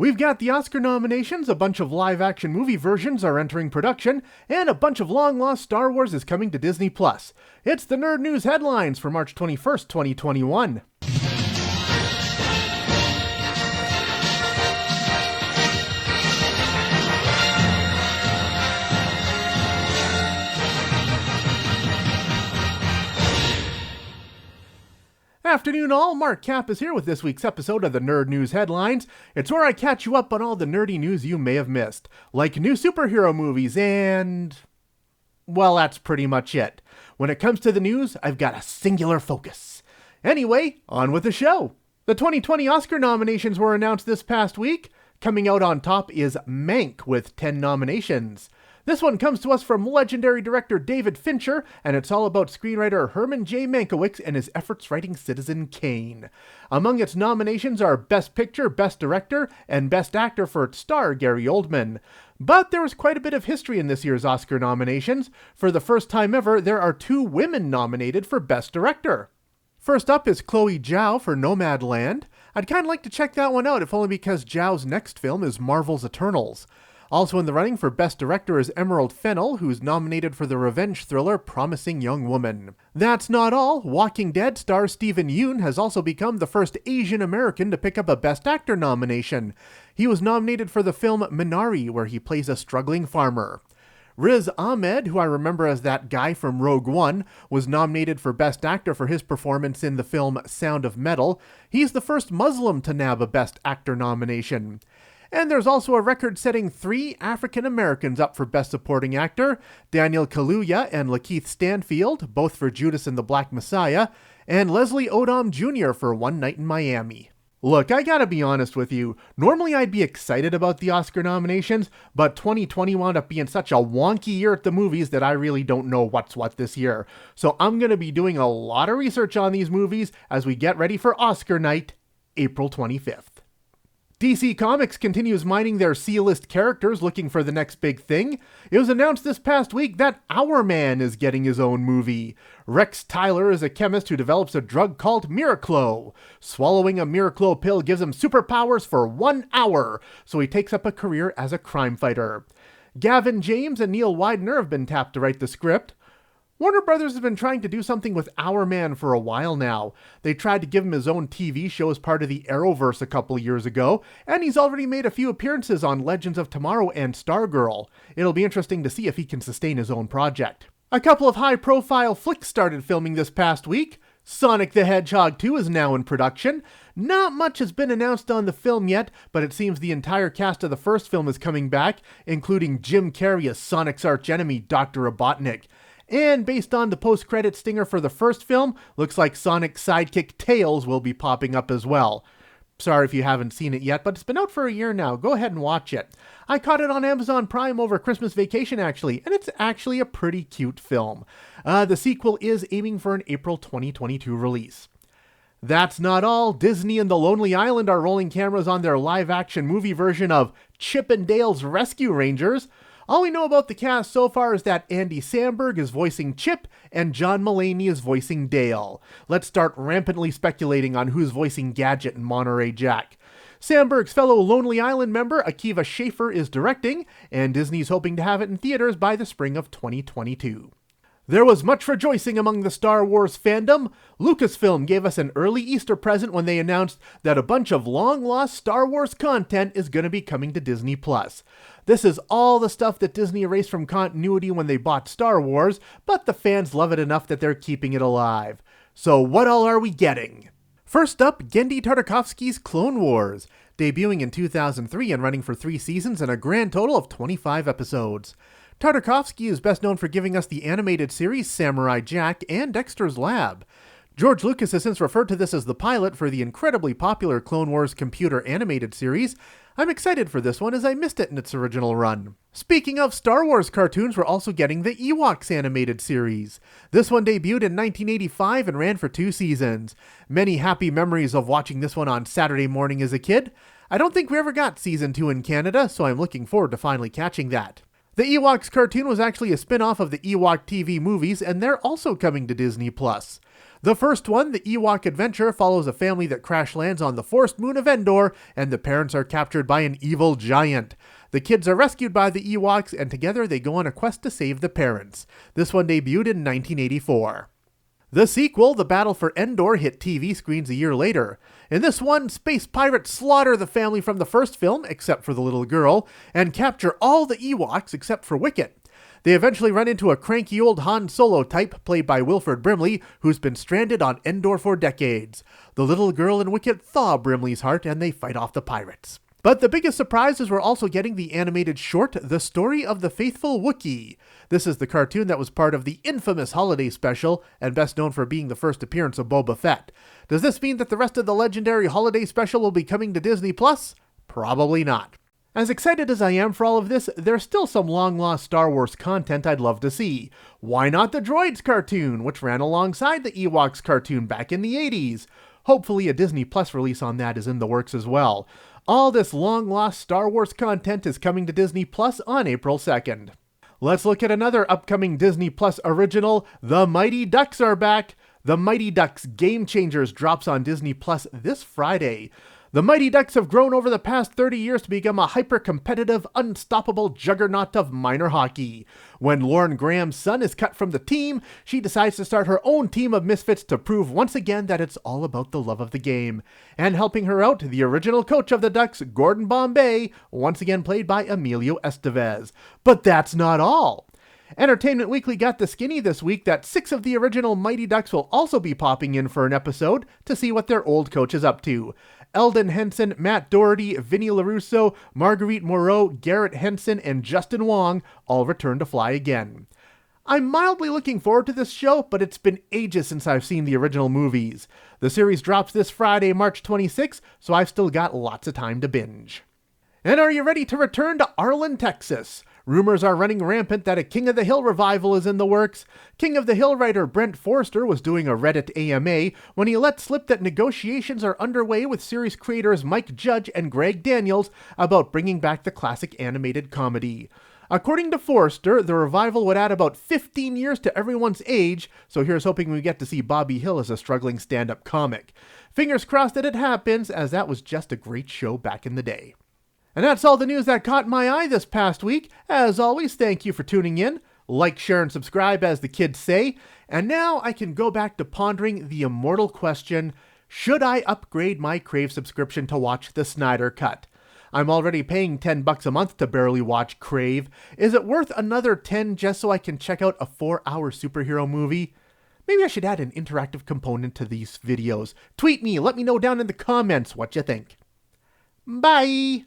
We've got the Oscar nominations, a bunch of live-action movie versions are entering production, and a bunch of long-lost Star Wars is coming to Disney+. It's the Nerd News headlines for March 21st, 2021. Afternoon all, Mark Cappis here with this week's episode of the Nerd News Headlines. It's where I catch you up on all the nerdy news you may have missed, like new superhero movies and... well, that's pretty much it. When it comes to the news, I've got a singular focus. Anyway, on with the show. The 2020 Oscar nominations were announced this past week. Coming out on top is Mank with 10 nominations. This one comes to us from legendary director David Fincher, and it's all about screenwriter Herman J. Mankiewicz and his efforts writing Citizen Kane. Among its nominations are Best Picture, Best Director, and Best Actor for its star, Gary Oldman. But there was quite a bit of history in this year's Oscar nominations. For the first time ever, there are 2 women nominated for Best Director. First up is Chloe Zhao for Nomadland. I'd kind of like to check that one out, if only because Zhao's next film is Marvel's Eternals. Also in the running for Best Director is Emerald Fennell, who's nominated for the revenge thriller Promising Young Woman. That's not all. Walking Dead star Steven Yeun has also become the first Asian American to pick up a Best Actor nomination. He was nominated for the film Minari, where he plays a struggling farmer. Riz Ahmed, who I remember as that guy from Rogue One, was nominated for Best Actor for his performance in the film Sound of Metal. He's the first Muslim to nab a Best Actor nomination. And there's also a record-setting 3 African Americans up for Best Supporting Actor, Daniel Kaluuya and Lakeith Stanfield, both for Judas and the Black Messiah, and Leslie Odom Jr. for One Night in Miami. Look, I gotta be honest with you, normally I'd be excited about the Oscar nominations, but 2020 wound up being such a wonky year at the movies that I really don't know what's what this year. So I'm gonna be doing a lot of research on these movies as we get ready for Oscar night, April 25th. DC Comics continues mining their C-list characters looking for the next big thing. It was announced this past week that Hourman is getting his own movie. Rex Tyler is a chemist who develops a drug called Miraclo. Swallowing a Miraclo pill gives him superpowers for 1 hour, so he takes up a career as a crime fighter. Gavin James and Neil Widener have been tapped to write the script. Warner Brothers has been trying to do something with Hourman for a while now. They tried to give him his own TV show as part of the Arrowverse a couple years ago, and he's already made a few appearances on Legends of Tomorrow and Stargirl. It'll be interesting to see if he can sustain his own project. A couple of high-profile flicks started filming this past week. Sonic the Hedgehog 2 is now in production. Not much has been announced on the film yet, but it seems the entire cast of the first film is coming back, including Jim Carrey as Sonic's archenemy, Dr. Robotnik. And based on the post-credit stinger for the first film, looks like Sonic's sidekick Tails will be popping up as well. Sorry if you haven't seen it yet, but it's been out for a year now. Go ahead and watch it. I caught it on Amazon Prime over Christmas vacation actually, and it's actually a pretty cute film. The sequel is aiming for an April 2022 release. That's not all. Disney and the Lonely Island are rolling cameras on their live-action movie version of Chip and Dale's Rescue Rangers. All we know about the cast so far is that Andy Samberg is voicing Chip and John Mulaney is voicing Dale. Let's start rampantly speculating on who's voicing Gadget and Monterey Jack. Samberg's fellow Lonely Island member Akiva Schaffer is directing, and Disney's hoping to have it in theaters by the spring of 2022. There was much rejoicing among the Star Wars fandom. Lucasfilm gave us an early Easter present when they announced that a bunch of long-lost Star Wars content is going to be coming to Disney+. This is all the stuff that Disney erased from continuity when they bought Star Wars, but the fans love it enough that they're keeping it alive. So what all are we getting? First up, Genndy Tartakovsky's Clone Wars, debuting in 2003 and running for 3 seasons and a grand total of 25 episodes. Tartakovsky is best known for giving us the animated series Samurai Jack and Dexter's Lab. George Lucas has since referred to this as the pilot for the incredibly popular Clone Wars computer animated series. I'm excited for this one as I missed it in its original run. Speaking of Star Wars cartoons, we're also getting the Ewoks animated series. This one debuted in 1985 and ran for 2 seasons. Many happy memories of watching this one on Saturday morning as a kid. I don't think we ever got season 2 in Canada, so I'm looking forward to finally catching that. The Ewoks cartoon was actually a spin-off of the Ewok TV movies, and they're also coming to Disney+. The first one, the Ewok Adventure, follows a family that crash lands on the forest moon of Endor, and the parents are captured by an evil giant. The kids are rescued by the Ewoks, and together they go on a quest to save the parents. This one debuted in 1984. The sequel, The Battle for Endor, hit TV screens a year later. In this one, space pirates slaughter the family from the first film, except for the little girl, and capture all the Ewoks except for Wicket. They eventually run into a cranky old Han Solo type, played by Wilford Brimley, who's been stranded on Endor for decades. The little girl and Wicket thaw Brimley's heart, and they fight off the pirates. But the biggest surprise is we're also getting the animated short, The Story of the Faithful Wookiee. This is the cartoon that was part of the infamous holiday special, and best known for being the first appearance of Boba Fett. Does this mean that the rest of the legendary holiday special will be coming to Disney+? Probably not. As excited as I am for all of this, there's still some long-lost Star Wars content I'd love to see. Why not the Droids cartoon, which ran alongside the Ewoks cartoon back in the 80s? Hopefully a Disney Plus release on that is in the works as well. All this long-lost Star Wars content is coming to Disney Plus on April 2nd. Let's look at another upcoming Disney Plus original. The Mighty Ducks are back. The Mighty Ducks Game Changers drops on Disney Plus this Friday. The Mighty Ducks have grown over the past 30 years to become a hyper-competitive, unstoppable juggernaut of minor hockey. When Lauren Graham's son is cut from the team, she decides to start her own team of misfits to prove once again that it's all about the love of the game. And helping her out, the original coach of the Ducks, Gordon Bombay, once again played by Emilio Estevez. But that's not all. Entertainment Weekly got the skinny this week that 6 of the original Mighty Ducks will also be popping in for an episode to see what their old coach is up to. Eldon Henson, Matt Doherty, Vinnie LaRusso, Marguerite Moreau, Garrett Henson, and Justin Wong all return to fly again. I'm mildly looking forward to this show, but it's been ages since I've seen the original movies. The series drops this Friday, March 26, so I've still got lots of time to binge. And are you ready to return to Arlen, Texas? Rumors are running rampant that a King of the Hill revival is in the works. King of the Hill writer Brent Forster was doing a Reddit AMA when he let slip that negotiations are underway with series creators Mike Judge and Greg Daniels about bringing back the classic animated comedy. According to Forster, the revival would add about 15 years to everyone's age, so here's hoping we get to see Bobby Hill as a struggling stand-up comic. Fingers crossed that it happens, as that was just a great show back in the day. And that's all the news that caught my eye this past week. As always, thank you for tuning in. Like, share, and subscribe, as the kids say. And now I can go back to pondering the immortal question, should I upgrade my Crave subscription to watch the Snyder Cut? I'm already paying $10 a month to barely watch Crave. Is it worth another $10 just so I can check out a 4-hour superhero movie? Maybe I should add an interactive component to these videos. Tweet me, let me know down in the comments what you think. Bye!